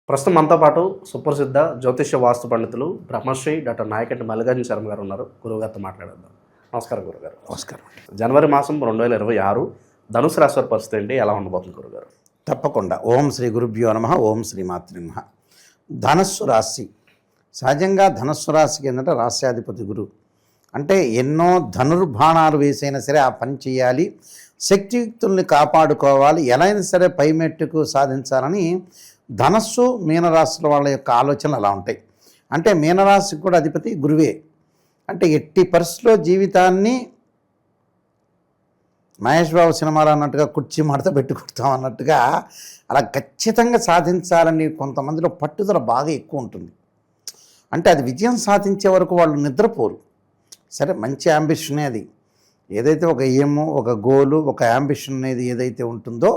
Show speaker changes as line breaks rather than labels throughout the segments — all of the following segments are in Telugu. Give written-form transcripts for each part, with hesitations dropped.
ప్రస్తుతం మనతో పాటు సుప్రసిద్ధ జ్యోతిష్య వాస్తు పండితులు బ్రహ్మశ్రీ డాక్టర్ నాయకంటి మల్లికార్జున శర్మ గారు ఉన్నారు. గురువుగారితో మాట్లాడేద్దాం. నమస్కారం గురుగారు.
నమస్కారం.
జనవరి మాసం 2026 ధనుసు రాశి వారి పరిస్థితి ఏంటి, ఎలా ఉండబోతుంది గురుగారు?
తప్పకుండా. ఓం శ్రీ గురుభ్యో నమః. ఓం శ్రీ మాతృ నమః. ధనస్సు రాశి, సహజంగా ధనస్సు రాశికి ఏంటంటే రాశ్యాధిపతి గురువు. అంటే ఎన్నో ధనుర్బాణాలు వేసైనా సరే ఆ పని చేయాలి, శక్తియుక్తుల్ని కాపాడుకోవాలి, ఎలా అయినా సరే పై మెట్టుకు సాధించాలని ధనస్సు మీనరాశుల వాళ్ళ యొక్క ఆలోచనలు అలా ఉంటాయి. అంటే మీనరాశికి కూడా అధిపతి గురువే. అంటే ఎట్టి పరిస్థితిలో జీవితాన్ని మహేష్ బాబు సినిమాలో అన్నట్టుగా కుర్చీ మడత పెట్టి కొడతాం అన్నట్టుగా అలా ఖచ్చితంగా సాధించాలని కొంతమందిలో పట్టుదల బాగా ఎక్కువ ఉంటుంది. అంటే అది విజయం సాధించే వరకు వాళ్ళు నిద్రపోరు. సరే, మంచి యాంబిషన్ అది. ఏదైతే ఒక ఎయిమ్, ఒక గోలు, ఒక యాంబిషన్ అనేది ఏదైతే ఉంటుందో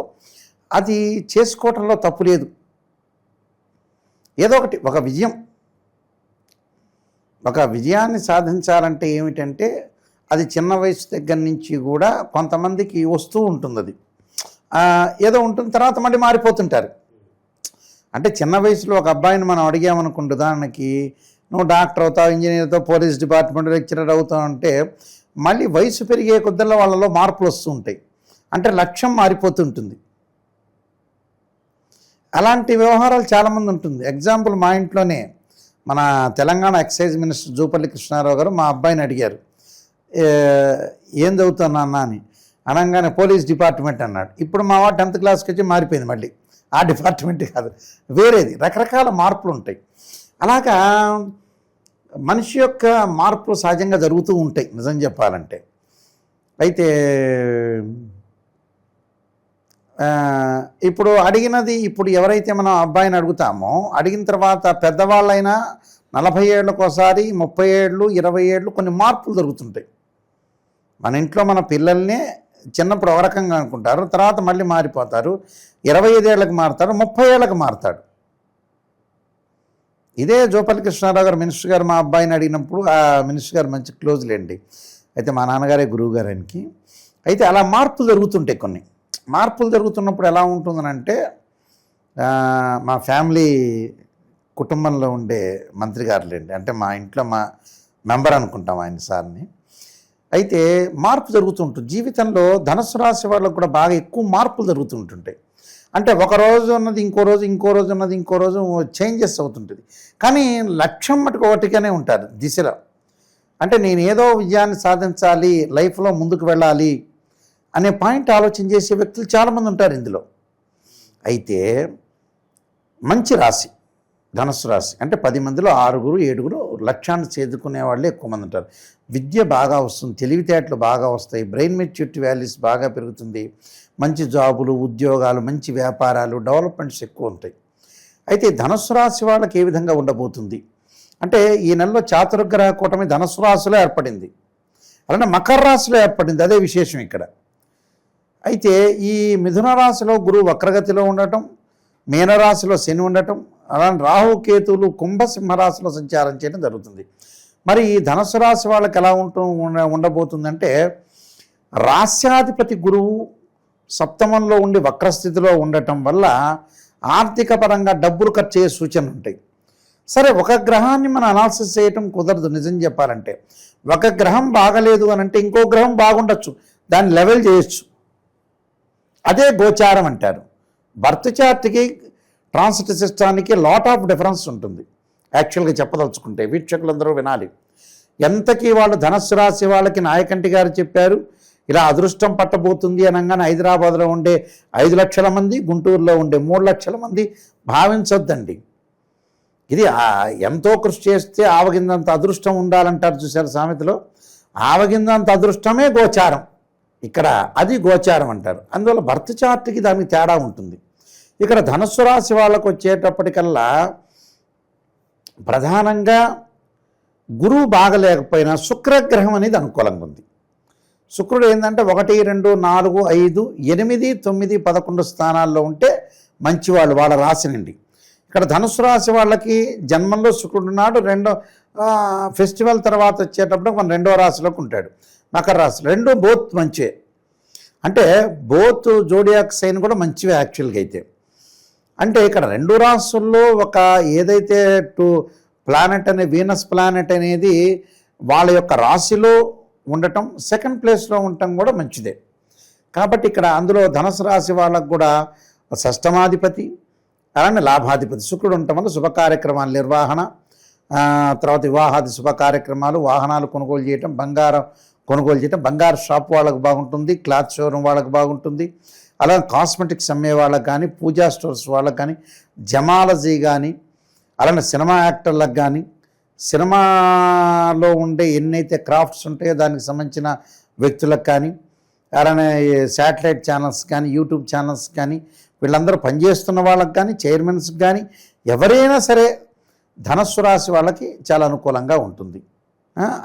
అది చేసుకోవటంలో తప్పు లేదు. ఏదో ఒకటి ఒక విజయాన్ని సాధించాలంటే ఏమిటంటే అది చిన్న వయసు దగ్గర నుంచి కూడా కొంతమందికి వస్తూ ఉంటుంది. అది ఏదో ఉంటుంది, తర్వాత మళ్ళీ మారిపోతుంటారు. అంటే చిన్న వయసులో ఒక అబ్బాయిని మనం అడిగామనుకుంటు, ఉదాహరణకి నువ్వు డాక్టర్ అవుతావు, ఇంజనీర్ అవుతావు, పోలీస్ డిపార్ట్మెంట్ లెక్చరర్ అవుతావు అంటే మళ్ళీ వయసు పెరిగే కొద్దల్లో వాళ్ళలో మార్పులు వస్తూ ఉంటాయి. అంటే లక్ష్యం మారిపోతుంటుంది. అలాంటి వ్యవహారాలు చాలామంది ఉంటుంది. ఎగ్జాంపుల్, మా ఇంట్లోనే మన తెలంగాణ ఎక్సైజ్ మినిస్టర్ జూపల్లి కృష్ణారావు గారు మా అబ్బాయిని అడిగారు, ఏం చదువుతాను నాన్న అని. అనగానే పోలీస్ డిపార్ట్మెంట్ అన్నాడు. ఇప్పుడు మా వాడు 10th క్లాస్కి వచ్చి మారిపోయింది, మళ్ళీ ఆ డిపార్ట్మెంట్ కాదు, వేరేది. రకరకాల మార్పులు ఉంటాయి. అలాగా మనిషి యొక్క మార్పులు సహజంగా జరుగుతూ ఉంటాయి నిజం చెప్పాలంటే. అయితే ఇప్పుడు అడిగినది, ఇప్పుడు ఎవరైతే మనం అబ్బాయిని అడుగుతామో అడిగిన తర్వాత పెద్దవాళ్ళైనా 40 ఏళ్ళకోసారి, 30 ఏళ్ళు, 20 ఏళ్ళు కొన్ని మార్పులు జరుగుతుంటాయి. మన ఇంట్లో మన పిల్లల్ని చిన్నప్పుడు ఒక రకంగా అనుకుంటారు, తర్వాత మళ్ళీ మారిపోతారు. 25 ఏళ్ళకి మారుతారు, 30 ఏళ్ళకి మారుతాడు. ఇదే జూపల్లి కృష్ణారావు గారు మినిస్టర్ గారు మా అబ్బాయిని అడిగినప్పుడు, ఆ మినిస్టర్ గారు మంచి క్లోజ్లేండి, అయితే మా నాన్నగారే గురువు గారికి. అయితే అలా మార్పులు జరుగుతుంటాయి. కొన్ని మార్పులు జరుగుతున్నప్పుడు ఎలా ఉంటుందనంటే, మా ఫ్యామిలీ కుటుంబంలో ఉండే మంత్రి గారులేండి, అంటే మా ఇంట్లో మా మెంబర్ అనుకుంటాం ఆయన సార్ని. అయితే మార్పు జరుగుతుంటుంది జీవితంలో. ధనుసు రాశి వాళ్ళకు కూడా బాగా ఎక్కువ మార్పులు జరుగుతుంటుంటాయి. అంటే ఒక రోజు ఉన్నది ఇంకో రోజు, ఇంకో రోజు ఉన్నది ఇంకో రోజు చేంజెస్ అవుతుంటుంది. కానీ లక్ష్యం మటుకు ఒకటిగానే ఉంటారు దిశలో. అంటే నేను ఏదో విజయాన్ని సాధించాలి, లైఫ్లో ముందుకు వెళ్ళాలి అనే పాయింట్ ఆలోచన చేసే వ్యక్తులు చాలామంది ఉంటారు ఇందులో. అయితే మంచి రాశి ధనుసు రాశి అంటే 10 మందిలో 6, 7 లక్ష్యాన్ని చేదుకునే వాళ్ళే ఎక్కువ మంది ఉంటారు. విద్య బాగా వస్తుంది, తెలివితేటలు బాగా వస్తాయి, బ్రెయిన్ మెచ్యూరిటీ వాల్యూస్ బాగా పెరుగుతుంది, మంచి జాబులు, ఉద్యోగాలు, మంచి వ్యాపారాలు, డెవలప్మెంట్స్ ఎక్కువ ఉంటాయి. అయితే ధనుసు రాశి వాళ్ళకి ఏ విధంగా ఉండబోతుంది అంటే, ఈ నెలలో చాతుర్గ్రహ కూటమి ధనుసు రాశిలో ఏర్పడింది, అలానే మకర రాశిలో ఏర్పడింది. అదే విశేషం ఇక్కడ. అయితే ఈ మిథున రాశిలో గురువు వక్రగతిలో ఉండటం, మీనరాశిలో శని ఉండటం, అలానే రాహుకేతువులు కుంభసింహరాశిలో సంచారం చేయడం జరుగుతుంది. మరి ఈ ధనుసు రాశి వాళ్ళకి ఎలా ఉండబోతుందంటే, రాస్యాధిపతి గురువు సప్తమంలో ఉండి వక్రస్థితిలో ఉండటం వల్ల ఆర్థిక పరంగా డబ్బులు ఖర్చు అయ్యే సూచనలు ఉంటాయి. సరే, ఒక గ్రహాన్ని మనం అనాలిసిస్ చేయటం కుదరదు నిజం చెప్పాలంటే. ఒక గ్రహం బాగలేదు అని అంటే ఇంకో గ్రహం బాగుండొచ్చు, దాన్ని లెవెల్ చేయొచ్చు. అదే గోచారం అంటారు. బర్త్ చార్ట్కి ట్రాన్సిట్ సిస్టానికి లాట్ ఆఫ్ డిఫరెన్స్ ఉంటుంది. యాక్చువల్గా చెప్పదలుచుకుంటే వీక్షకులందరూ వినాలి. ఎంతకీ వాళ్ళు ధనుస్సు రాశి వాళ్ళకి నాయకంటి గారు చెప్పారు, ఇలా అదృష్టం పట్టబోతుంది అనగానే హైదరాబాద్లో ఉండే 5 లక్షల మంది, గుంటూరులో ఉండే 3 లక్షల మంది భావించొద్దండి. ఇది ఎంతో కృషి చేస్తే ఆవగిందంత అదృష్టం ఉండాలంటారు చూశారు సామెతలో. ఆవగిందంత అదృష్టమే గోచారం ఇక్కడ, అది గోచారం అంటారు. అందువల్ల బర్త్ చార్ట్కి దానికి తేడా ఉంటుంది. ఇక్కడ ధనుస్సు రాశి వాళ్ళకు వచ్చేటప్పటికల్లా ప్రధానంగా గురువు బాగలేకపోయినా శుక్రగ్రహం అనేది అనుకూలంగా ఉంది. శుక్రుడు ఏంటంటే 1, 2, 4, 5, 8, 9, 11 స్థానాల్లో ఉంటే మంచివాళ్ళు వాళ్ళ రాశి నుండి. ఇక్కడ ధనుసు రాశి వాళ్ళకి జన్మంలో శుక్రుడు ఉన్నాడు. ఫెస్టివల్ తర్వాత వచ్చేటప్పుడు మన 2వ రాశిలోకి ఉంటాడు, మకర రాశి. 2 బోత్ మంచివే. అంటే బోత్ జోడియాక్ సైన్ కూడా మంచివే యాక్చువల్గా. అయితే అంటే ఇక్కడ రెండు రాశుల్లో ఒక ఏదైతే ప్లానెట్ అనే వీనస్ ప్లానెట్ అనేది వాళ్ళ యొక్క రాశిలో ఉండటం, సెకండ్ ప్లేస్లో ఉండటం కూడా మంచిదే. కాబట్టి ఇక్కడ అందులో ధనుసు రాశి వాళ్ళకు కూడా షష్టమాధిపతి అలానే లాభాధిపతి శుక్రుడు ఉండటం వల్ల శుభ కార్యక్రమాల నిర్వహణ, తర్వాత వివాహాది శుభ కార్యక్రమాలు, వాహనాలు కొనుగోలు చేయటం, బంగారం కొనుగోలు చేయటం, బంగారు షాప్ వాళ్ళకు బాగుంటుంది, క్లాత్ షోరూమ్ వాళ్ళకు బాగుంటుంది, అలాగే కాస్మెటిక్స్ అమ్మే వాళ్ళకి కానీ, పూజా స్టోర్స్ వాళ్ళకి కానీ, జమాలజీ కానీ, అలానే సినిమా యాక్టర్లకు కానీ, సినిమాలో ఉండే ఎన్నైతే క్రాఫ్ట్స్ ఉంటాయో దానికి సంబంధించిన వ్యక్తులకు కానీ, అలానే శాటిలైట్ ఛానల్స్ కానీ, యూట్యూబ్ ఛానల్స్ కానీ, వీళ్ళందరూ పనిచేస్తున్న వాళ్ళకి కానీ, చైర్మన్స్కి కానీ, ఎవరైనా సరే ధనస్సు రాశి వాళ్ళకి చాలా అనుకూలంగా ఉంటుంది.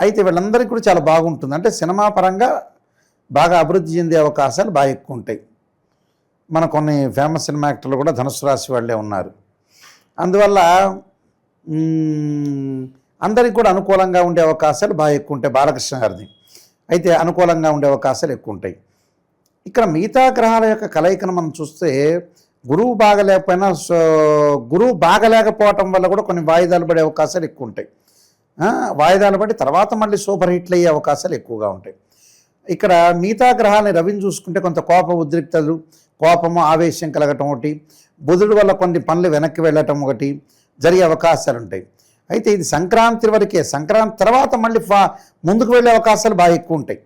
అయితే వీళ్ళందరికీ కూడా చాలా బాగుంటుంది. అంటే సినిమా పరంగా బాగా అభివృద్ధి చెందే అవకాశాలు బాగా ఎక్కువ ఉంటాయి. మన కొన్ని ఫేమస్ సినిమా యాక్టర్లు కూడా ధనుసు రాశి వాళ్ళే ఉన్నారు. అందువల్ల అందరికీ కూడా అనుకూలంగా ఉండే అవకాశాలు బాగా ఎక్కువ ఉంటాయి. బాలకృష్ణ గారిది అయితే అనుకూలంగా ఉండే అవకాశాలు ఎక్కువ ఉంటాయి. ఇక్కడ మిగతా గ్రహాల యొక్క కలయికను మనం చూస్తే గురువు బాగలేకపోయినా గురువు బాగలేకపోవటం వల్ల కూడా కొన్ని వాయిదాలు పడే అవకాశాలు ఎక్కువ ఉంటాయి. వాయిదాలు పడి తర్వాత మళ్ళీ సూపర్ హిట్లు అయ్యే అవకాశాలు ఎక్కువగా ఉంటాయి. ఇక్కడ మిగతా గ్రహాలని రవిని చూసుకుంటే కొంత ఉద్రిక్తలు, కోపము, ఆవేశం కలగటం ఒకటి, బుధుడు వల్ల కొన్ని పనులు వెనక్కి వెళ్ళటం ఒకటి జరిగే అవకాశాలు ఉంటాయి. అయితే ఇది సంక్రాంతి వరకే. సంక్రాంతి తర్వాత మళ్ళీ ముందుకు వెళ్ళే అవకాశాలు బాగా ఎక్కువ ఉంటాయి.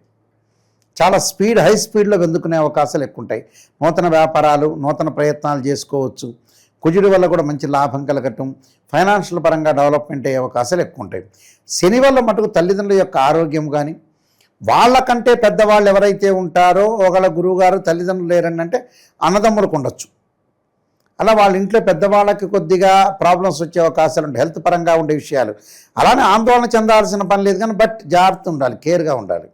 చాలా హై స్పీడ్లో వెందుకునే అవకాశాలు ఎక్కువ ఉంటాయి. నూతన వ్యాపారాలు, నూతన ప్రయత్నాలు చేసుకోవచ్చు. కుజుడి వల్ల కూడా మంచి లాభం కలగటం, ఫైనాన్షియల్ పరంగా డెవలప్మెంట్ అయ్యే అవకాశాలు ఎక్కువ ఉంటాయి. శని వల్ల మటుకు తల్లిదండ్రుల యొక్క ఆరోగ్యం కానీ, వాళ్ళకంటే పెద్దవాళ్ళు ఎవరైతే ఉంటారో, ఒకళ్ళ గురువుగారు తల్లిదండ్రులు లేరండి అంటే అన్నదమ్ములకు ఉండొచ్చు. అలా వాళ్ళ ఇంట్లో పెద్దవాళ్ళకి కొద్దిగా ప్రాబ్లమ్స్ వచ్చే అవకాశాలు ఉంటాయి, హెల్త్ పరంగా ఉండే విషయాలు. అలానే ఆందోళన చెందాల్సిన పని లేదు కానీ బట్ జాగ్రత్త ఉండాలి, కేర్గా ఉండాలి.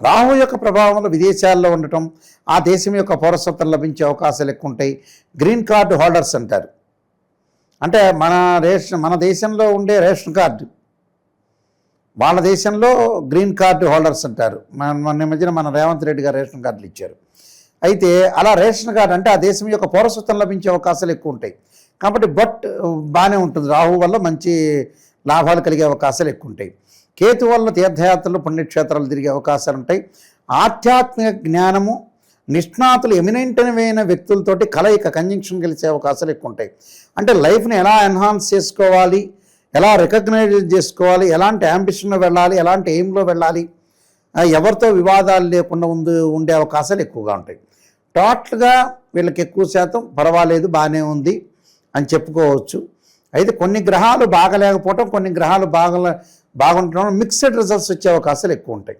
రాహు యొక్క ప్రభావం వల్ల విదేశాల్లో ఉండటం, ఆ దేశం యొక్క పౌరసత్వం లభించే అవకాశాలు ఎక్కువ ఉంటాయి. గ్రీన్ కార్డు హోల్డర్స్ అంటారు. అంటే మన దేశంలో ఉండే రేషన్ కార్డు వాళ్ళ దేశంలో గ్రీన్ కార్డు హోల్డర్స్ అంటారు. మొన్న మధ్యన మన రేవంత్ రెడ్డి గారు రేషన్ కార్డులు ఇచ్చారు. అయితే అలా రేషన్ కార్డు అంటే ఆ దేశం యొక్క పౌరసత్వం లభించే అవకాశాలు ఎక్కువ ఉంటాయి. కాబట్టి బాగానే ఉంటుంది. రాహు వల్ల మంచి లాభాలు కలిగే అవకాశాలు ఎక్కువ ఉంటాయి. కేతు వల్ల తీర్థయాత్రలు, పుణ్యక్షేత్రాలు తిరిగే అవకాశాలు ఉంటాయి. ఆధ్యాత్మిక జ్ఞానము, నిష్ణాతులు, ఎమినెంటైన వ్యక్తులతోటి కంజంక్షన్ కలిసే అవకాశాలు ఎక్కువ ఉంటాయి. అంటే లైఫ్ని ఎలా ఎన్హాన్స్ చేసుకోవాలి, ఎలా రికగ్నైజ్ చేసుకోవాలి, ఎలాంటి యాంబిషన్లో వెళ్ళాలి, ఎలాంటి ఎయిమ్లో వెళ్ళాలి, ఎవరితో వివాదాలు లేకుండా ఉండే అవకాశాలు ఎక్కువగా ఉంటాయి. టోటల్గా వీళ్ళకి ఎక్కువ శాతం పర్వాలేదు, బాగానే ఉంది అని చెప్పుకోవచ్చు. అయితే కొన్ని గ్రహాలు బాగలేకపోవటం, కొన్ని గ్రహాలు బాగుండటం, మిక్స్డ్ రిజల్ట్స్ వచ్చే అవకాశాలు ఎక్కువ ఉంటాయి.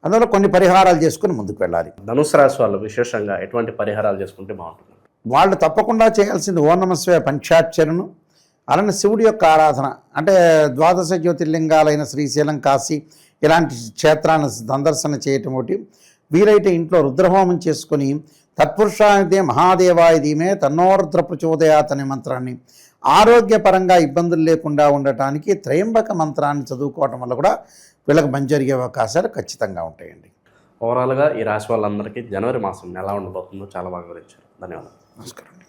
అందువల్ల కొన్ని పరిహారాలు చేసుకుని ముందుకు వెళ్ళాలి.
ధనుసు రాశి వాళ్ళు విశేషంగా ఎటువంటి పరిహారాలు చేసుకుంటే బాగుంటుంది?
వాళ్ళు తప్పకుండా చేయాల్సింది ఓం నమః శివాయ పంచాక్షరను, అలానే శివుడి యొక్క ఆరాధన. అంటే ద్వాదశ జ్యోతిర్లింగాలైన శ్రీశైలం, కాశీ ఇలాంటి క్షేత్రాన్ని సందర్శన చేయటం ఒకటి. వీలైతే ఇంట్లో రుద్రహోమం చేసుకొని తత్పురుషాయ మహాదేవాయ ధీమే తన్నోరుద్ర ప్రచోదయాత్ అనే మంత్రాన్ని, ఆరోగ్యపరంగా ఇబ్బందులు లేకుండా ఉండటానికి త్రయంబక మంత్రాన్ని చదువుకోవటం వల్ల కూడా వీళ్ళకి మంచి జరిగే అవకాశాలు ఖచ్చితంగా ఉంటాయండి.
ఓవరాల్గా ఈ రాశి వాళ్ళందరికీ జనవరి మాసం ఎలా ఉండబోతుందో చాలా బాగా వివరించారు. ధన్యవాదాలు.
నమస్కారం.